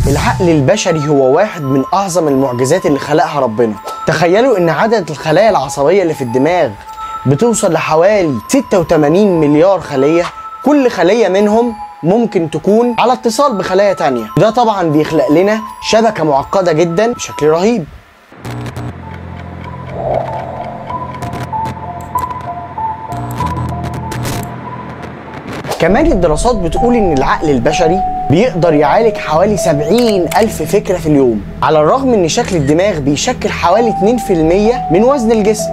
العقل البشري هو واحد من أعظم المعجزات اللي خلقها ربنا. تخيلوا إن عدد الخلايا العصبية اللي في الدماغ بتوصل لحوالي 86 مليار خلية. كل خلية منهم ممكن تكون على اتصال بخلايا تانية، وده طبعا بيخلق لنا شبكة معقدة جدا بشكل رهيب. كمان الدراسات بتقول إن العقل البشري بيقدر يعالج حوالي 70,000 فكرة في اليوم، على الرغم إن شكل الدماغ بيشكل حوالي 2% من وزن الجسم،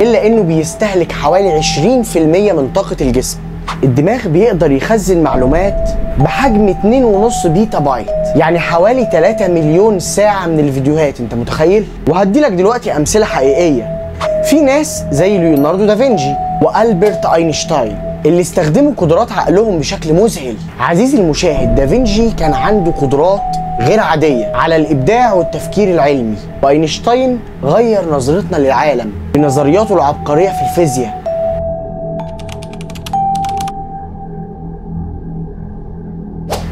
إلا إنه بيستهلك حوالي 20% من طاقة الجسم. الدماغ بيقدر يخزن معلومات بحجم 2.5 بيتا بايت، يعني حوالي 3 مليون ساعة من الفيديوهات. انت متخيل؟ وهديلك دلوقتي أمثلة حقيقية. في ناس زي ليوناردو دافنشي وألبرت أينشتاين اللي استخدموا قدرات عقلهم بشكل مذهل. عزيزي المشاهد، دافنشي كان عنده قدرات غير عادية على الإبداع والتفكير العلمي، وأينشتاين غير نظرتنا للعالم بنظرياته العبقرية في الفيزياء.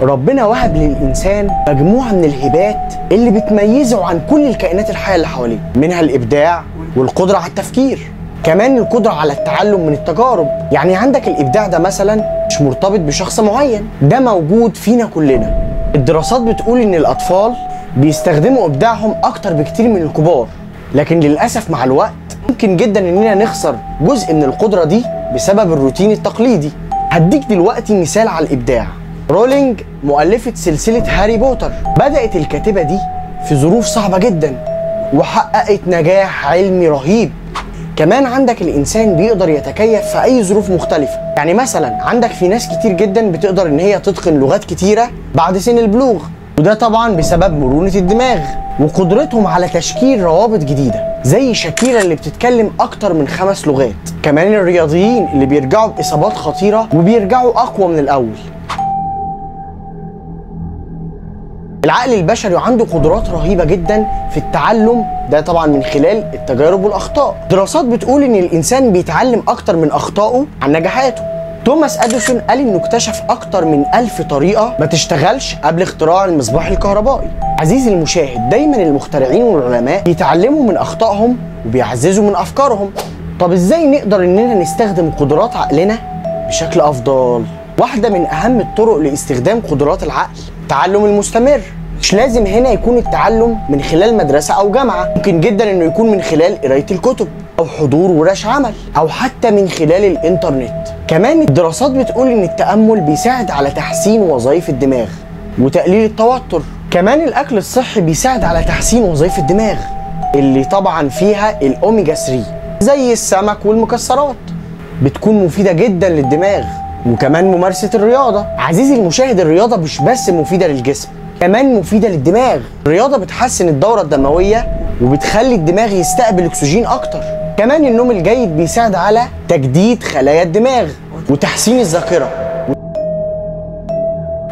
ربنا وهب للإنسان مجموعة من الهبات اللي بتميزه عن كل الكائنات الحية اللي حواليه، منها الإبداع والقدرة على التفكير، كمان القدرة على التعلم من التجارب. يعني عندك الإبداع ده مثلا مش مرتبط بشخص معين، ده موجود فينا كلنا. الدراسات بتقول إن الأطفال بيستخدموا إبداعهم أكتر بكتير من الكبار، لكن للأسف مع الوقت ممكن جدا إننا نخسر جزء من القدرة دي بسبب الروتين التقليدي. هديك دلوقتي مثال على الإبداع. رولينج مؤلفة سلسلة هاري بوتر بدأت الكاتبة دي في ظروف صعبة جدا وحققت نجاح علمي رهيب. كمان عندك الإنسان بيقدر يتكيف في أي ظروف مختلفة. يعني مثلا عندك في ناس كتير جدا بتقدر إن هي تتقن لغات كتيرة بعد سن البلوغ، وده طبعا بسبب مرونة الدماغ وقدرتهم على تشكيل روابط جديدة، زي شاكيرا اللي بتتكلم أكتر من 5 لغات. كمان الرياضيين اللي بيرجعوا بإصابات خطيرة وبيرجعوا أقوى من الأول. العقل البشري عنده قدرات رهيبة جدا في التعلم، ده طبعا من خلال التجارب والأخطاء. دراسات بتقول إن الإنسان بيتعلم أكتر من أخطائه عن نجاحاته. توماس أديسون قال إنه اكتشف أكتر من 1000 طريقة ما تشتغلش قبل اختراع المصباح الكهربائي. عزيزي المشاهد، دايما المخترعين والعلماء بيتعلموا من أخطائهم وبيعززوا من أفكارهم. طب إزاي نقدر إننا نستخدم قدرات عقلنا بشكل أفضل؟ واحدة من أهم الطرق لاستخدام قدرات العقل التعلم المستمر. مش لازم هنا يكون التعلم من خلال مدرسة أو جامعة، ممكن جدا إنه يكون من خلال قراية الكتب أو حضور ورش عمل أو حتى من خلال الإنترنت. كمان الدراسات بتقول إن التأمل بيساعد على تحسين وظائف الدماغ وتقليل التوتر. كمان الأكل الصحي بيساعد على تحسين وظائف الدماغ، اللي طبعا فيها الأوميجا 3 زي السمك والمكسرات، بتكون مفيدة جدا للدماغ. وكمان ممارسة الرياضة. عزيزي المشاهد، الرياضة مش بس مفيدة للجسم، كمان مفيدة للدماغ. الرياضة بتحسن الدورة الدموية وبتخلي الدماغ يستقبل أكسجين أكتر. كمان النوم الجيد بيساعد على تجديد خلايا الدماغ وتحسين الذاكرة.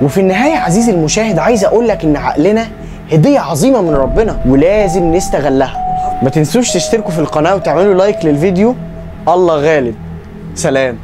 وفي النهاية عزيزي المشاهد، عايز أقولك إن عقلنا هدية عظيمة من ربنا ولازم نستغلها. ما تنسوش تشتركوا في القناة وتعملوا لايك للفيديو. الله غالب. سلام.